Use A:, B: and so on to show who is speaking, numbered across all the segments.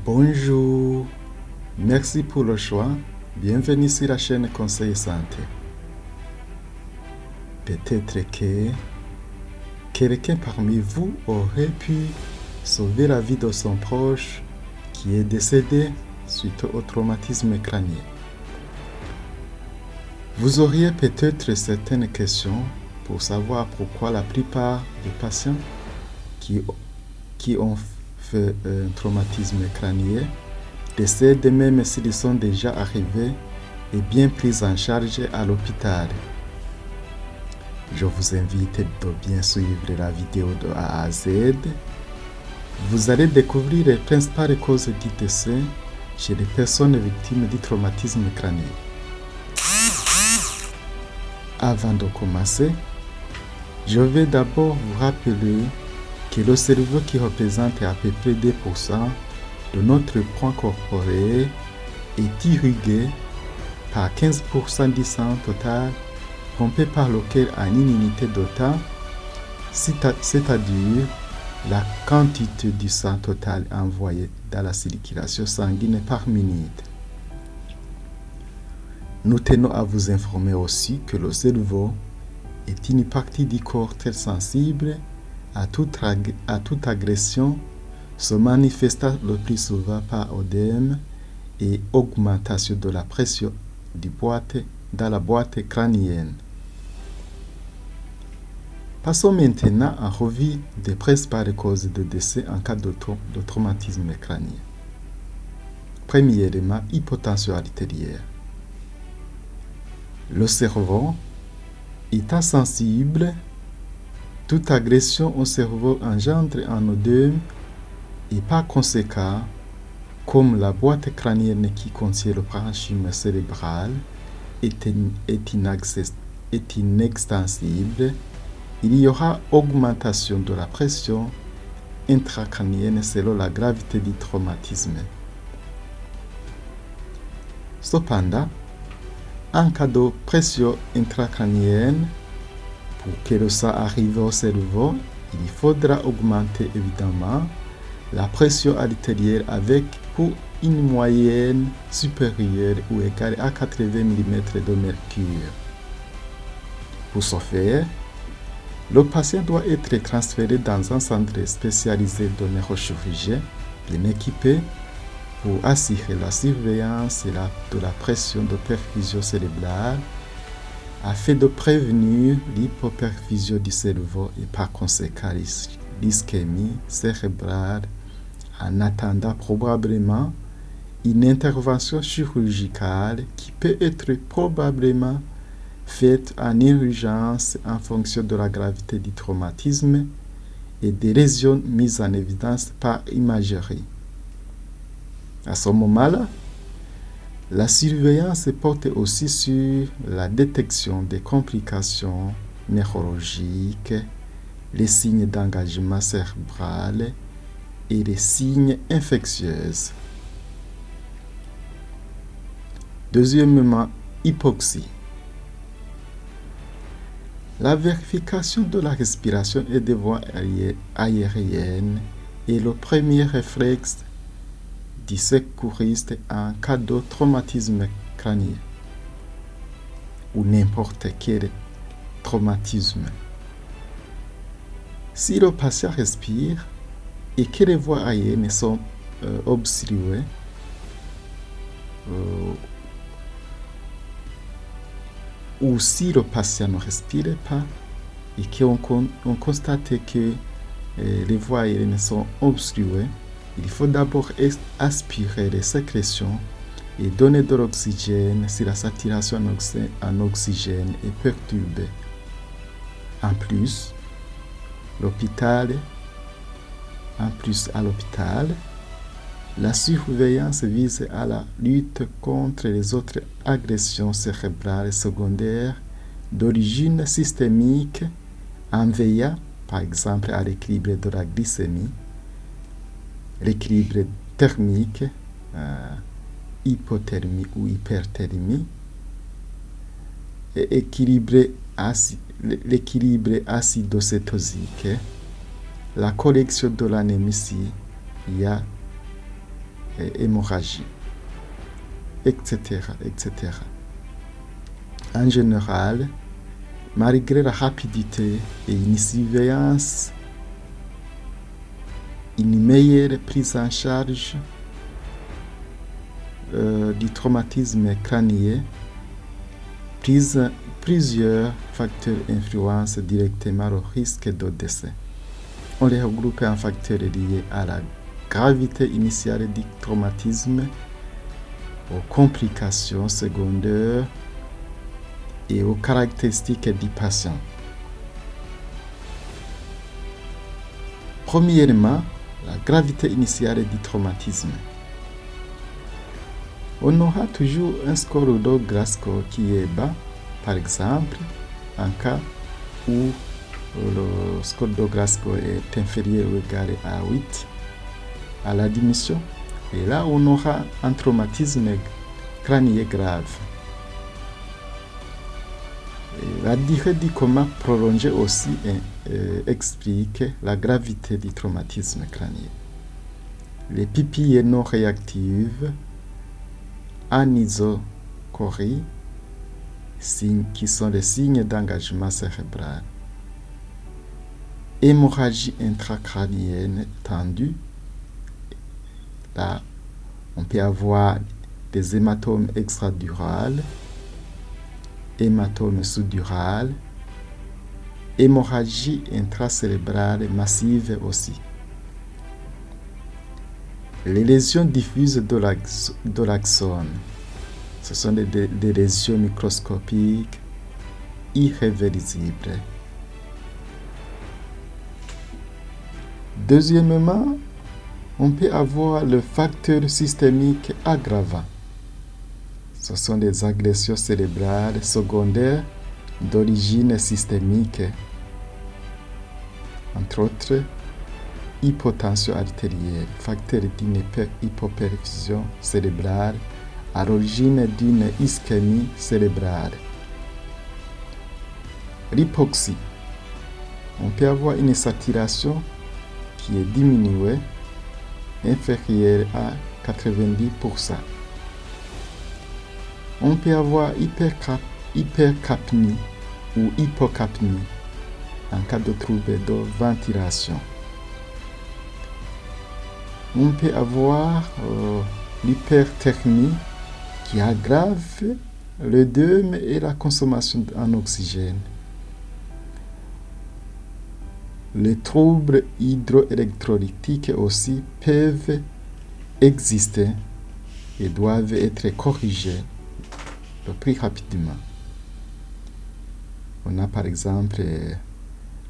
A: Bonjour, merci pour le choix. Bienvenue sur la chaîne Conseil Santé. Peut-être que quelqu'un parmi vous aurait pu sauver la vie de son proche qui est décédé suite au traumatisme crânien. Vous auriez peut-être certaines questions pour savoir pourquoi la plupart des patients qui ont fait un traumatisme crânien décèdent même s'ils sont déjà arrivés et bien pris en charge à l'hôpital. Je vous invite de bien suivre la vidéo de A à Z. Vous allez découvrir les principales causes du décès chez les personnes victimes du traumatisme crânien. Avant de commencer, je vais d'abord vous rappeler que le cerveau qui représente à peu près 2% de notre poids corporel est irrigué par 15% du sang total pompé par le cœur en une unité de temps, c'est-à-dire la quantité du sang total envoyé dans la circulation sanguine par minute. Nous tenons à vous informer aussi que le cerveau est une partie du corps très sensible à toute agression, se manifestant le plus souvent par odème et augmentation de la pression dans la boîte crânienne. Passons maintenant en revue des principales causes de décès en cas de traumatisme crânien. Premièrement, hypotension artérielle. Le cerveau étant sensible, toute agression au cerveau engendre un odème et par conséquent, comme la boîte crânienne qui contient le parenchyme cérébral est inextensible, il y aura augmentation de la pression intracrânienne selon la gravité du traumatisme. Cependant, en cas de pression intracrânienne, pour que le sang arrive au cerveau, il faudra augmenter évidemment la pression artérielle avec pour une moyenne supérieure ou égale à 80 mm de mercure. Pour ce faire, le patient doit être transféré dans un centre spécialisé de neurochirurgie bien équipé pour assurer la surveillance de la pression de perfusion cérébrale afin de prévenir l'hypoperfusion du cerveau et par conséquent l'ischémie cérébrale en attendant probablement une intervention chirurgicale qui peut être probablement faite en urgence en fonction de la gravité du traumatisme et des lésions mises en évidence par imagerie. À ce moment-là, la surveillance porte aussi sur la détection des complications neurologiques, les signes d'engagement cérébral et les signes infectieux. Deuxièmement, hypoxie. La vérification de la respiration et des voies aériennes est le premier réflexe du secouriste en cas de traumatisme crânien ou n'importe quel traumatisme. Si le patient respire et que les voies aériennes sont obstruées, ou si le patient ne respire pas et qu'on constate que les voies aériennes sont obstruées, il faut d'abord aspirer les sécrétions et donner de l'oxygène si la saturation en oxygène est perturbée. En plus, à l'hôpital, la surveillance vise à la lutte contre les autres agressions cérébrales secondaires d'origine systémique en veillant, par exemple, à l'équilibre de la glycémie, l'équilibre thermique, hypothermie ou hyperthermie, et l'équilibre acidocétosique, la correction de l'anémie s'il y a hémorragie, etc., etc. En général, malgré la rapidité et une surveillance, une meilleure prise en charge du traumatisme crânien, plusieurs facteurs influencent directement le risque de décès. On les regroupe en facteurs liés à la gravité initiale du traumatisme, aux complications secondaires et aux caractéristiques du patient. Premièrement, la gravité initiale du traumatisme. On aura toujours un score de Glasgow qui est bas, par exemple, en cas où le score de Glasgow est inférieur ou égal à 8 à la diminution. Et là, on aura un traumatisme crânien grave. Et la durée du coma prolongé aussi explique la gravité du traumatisme crânien. Les pupilles non réactives, anisocorie, qui sont les signes d'engagement cérébral. Hémorragie intracrânienne tendue. Là, on peut avoir des hématomes extradurales, hématomes sous-durales, hémorragie intracérébrale massive aussi. Les lésions diffuses de l'axone, ce sont des lésions microscopiques irréversibles. Deuxièmement, on peut avoir le facteur systémique aggravant. Ce sont des agressions cérébrales secondaires d'origine systémique, entre autres hypotension artérielle, facteur d'une hypoperfusion cérébrale à l'origine d'une ischémie cérébrale. L'hypoxie. On peut avoir une saturation qui est diminuée, inférieure à 90%. On peut avoir hypercapnie ou hypocapnie en cas de trouble de ventilation. On peut avoir l'hyperthermie qui aggrave l'œdème et la consommation en oxygène. Les troubles hydroélectrolytiques aussi peuvent exister et doivent être corrigés le plus rapidement. On a par exemple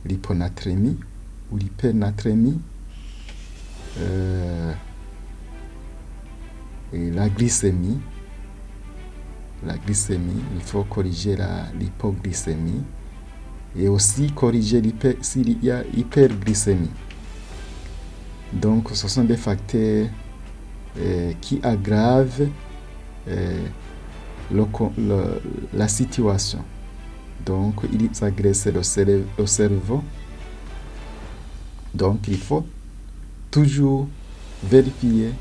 A: l'hyponatrémie ou l'hypernatrémie et la glycémie. La glycémie, il faut corriger l'hypoglycémie et aussi corriger s'il y a hyperglycémie. Donc, ce sont des facteurs qui aggravent la situation. Donc, ils agressent le cerveau. Donc, il faut toujours vérifier,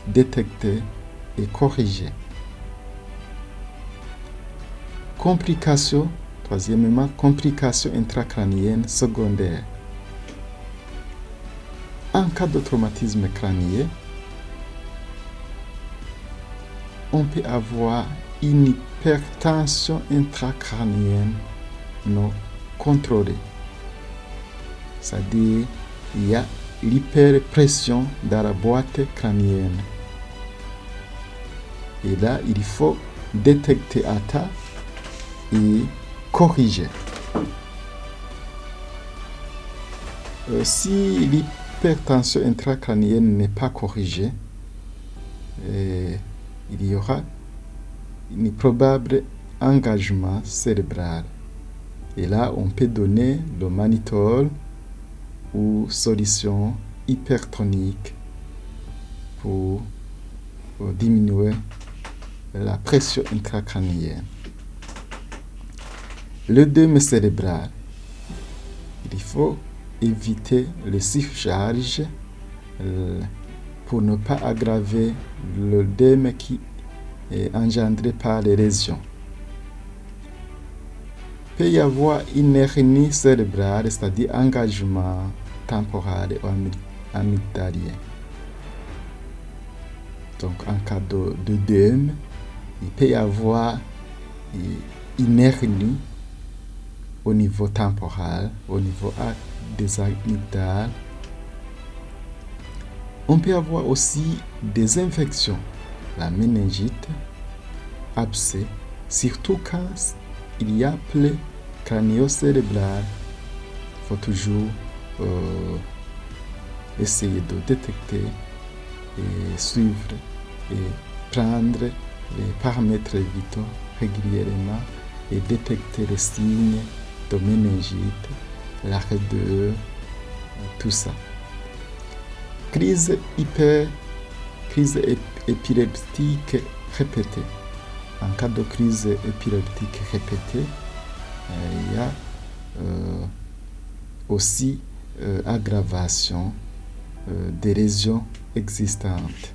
A: détecter et corriger. Complications, troisièmement, complications intracrâniennes secondaires. En cas de traumatisme crânien, on peut avoir une hypertension intracrânienne non contrôlée. C'est-à-dire, il y a l'hyperpression dans la boîte crânienne. Et là, il faut détecter à temps et corriger. Si l'hypertension intracrânienne n'est pas corrigée, il y aura un probable engagement cérébral. Et là, on peut donner le mannitol ou solution hypertonique pour diminuer la pression intracrânienne. L'œdème cérébral. Il faut éviter les surcharges pour ne pas aggraver l'œdème qui est engendré par les lésions. Il peut y avoir une hernie cérébrale, c'est-à-dire engagement temporal ou amygdalien. Donc, en cas d'œdème, il peut y avoir une hernie au niveau temporal, au niveau des amygdales. On peut avoir aussi des infections, la méningite, abcès, surtout quand il y a plaie crânio-cérébrale. Il faut toujours essayer de détecter et suivre et prendre les paramètres vitaux régulièrement et détecter les signes de méningite, l'ardeur, tout ça. Crise épileptique répétée. En cas de crise épileptique répétée, il y a aussi aggravation des lésions existantes.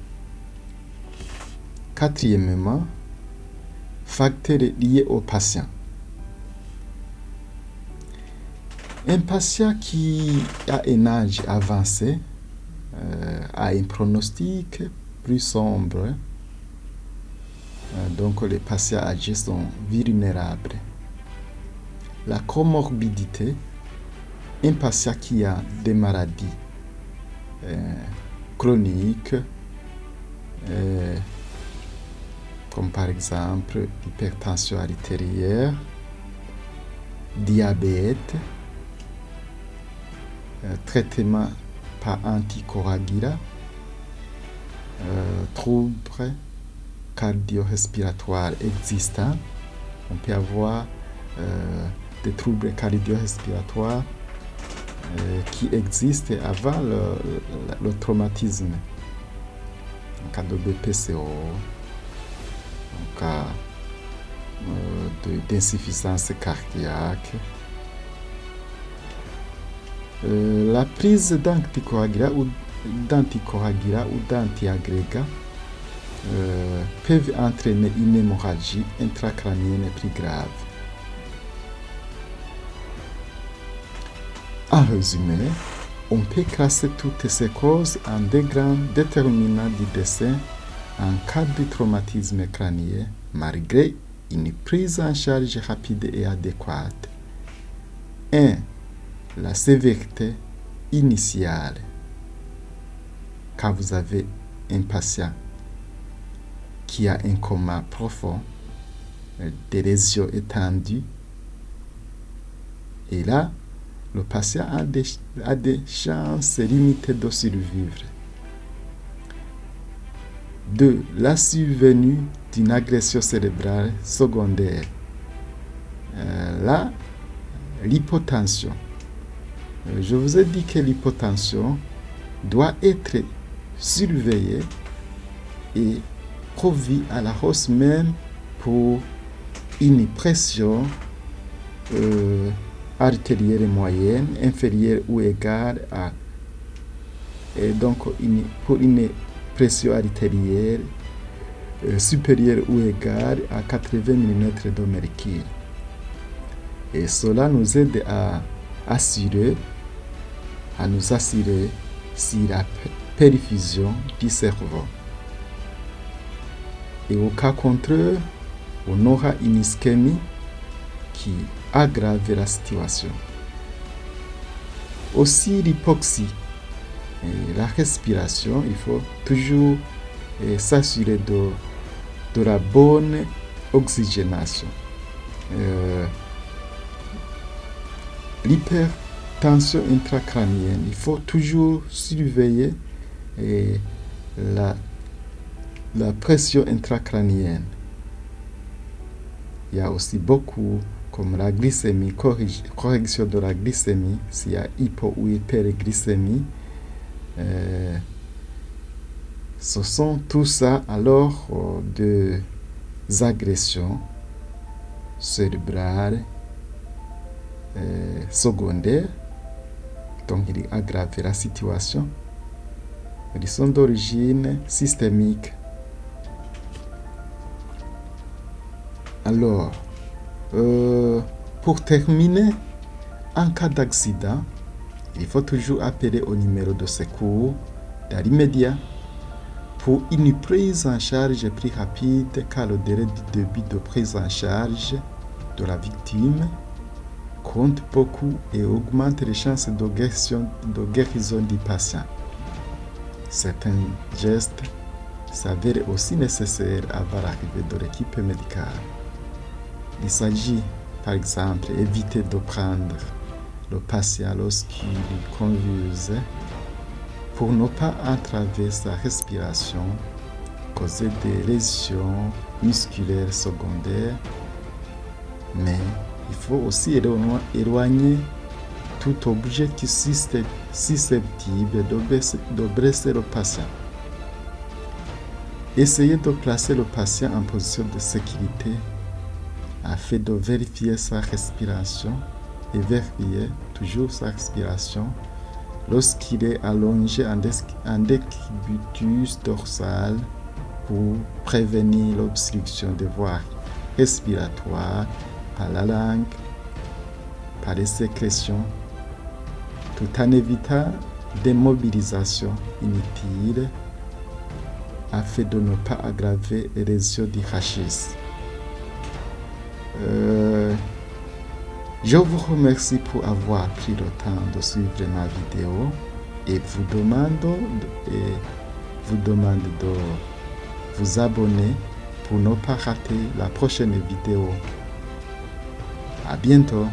A: Quatrièmement, facteurs liés au patient. Un patient qui a un âge avancé a un pronostic plus sombre. Donc les patients âgés sont vulnérables. La comorbidité, un patient qui a des maladies chroniques, comme par exemple hypertension artérielle, diabète, traitement par anticoagulants, troubles cardio-respiratoires existants. On peut avoir des troubles cardio-respiratoires qui existent avant le traumatisme. En cas de BPCO, en cas d'insuffisance cardiaque. La prise d'anticoagulants ou d'antiagrégats peuvent entraîner une hémorragie intracrânienne plus grave. En résumé, on peut classer toutes ces causes en deux grands déterminants du décès en cas de traumatisme crânien, malgré une prise en charge rapide et adéquate. 1. La sévérité initiale. Quand vous avez un patient qui a un coma profond, des lésions étendues, et là, le patient a des chances limitées de survivre. 2. La survenue d'une agression cérébrale secondaire. Là, l'hypotension. Je vous ai dit que l'hypotension doit être surveillée et revue à la hausse même pour une pression artérielle moyenne inférieure ou égale à, et donc pour une pression artérielle supérieure ou égale à 80 mm de mercure. Et cela nous aide à nous assurer sur la perfusion du cerveau. Et au cas contraire, on aura une ischémie qui aggrave la situation. Aussi l'hypoxie et la respiration, il faut toujours s'assurer de la bonne oxygénation. L'hypertension intracrânienne, il faut toujours surveiller la pression intracrânienne. Il y a aussi beaucoup comme la glycémie, correction de la glycémie, s'il y a hypo ou hyperglycémie. Ce sont tout ça alors des agressions cérébrales secondaires, donc il aggrave la situation. Ils sont d'origine systémique. Alors, pour terminer, en cas d'accident, il faut toujours appeler au numéro de secours dans l'immédiat pour une prise en charge plus rapide, car le délai de début de prise en charge de la victime compte beaucoup et augmente les chances de guérison du patient. Certains gestes s'avèrent aussi nécessaires avant l'arrivée de l'équipe médicale. Il s'agit, par exemple, d'éviter de prendre le patient lorsqu'il convulse pour ne pas entraver sa respiration, causer des lésions musculaires secondaires, mais il faut aussi éloigner tout objet qui est susceptible de blesser le patient. Essayez de placer le patient en position de sécurité afin de vérifier sa respiration et vérifier toujours sa respiration lorsqu'il est allongé en décubitus dorsal pour prévenir l'obstruction des voies respiratoires par la langue, par les sécrétions, tout en évitant des mobilisations inutiles afin de ne pas aggraver les lésions du rachis. Je vous remercie pour avoir pris le temps de suivre ma vidéo et vous demande de vous abonner pour ne pas rater la prochaine vidéo. À bientôt.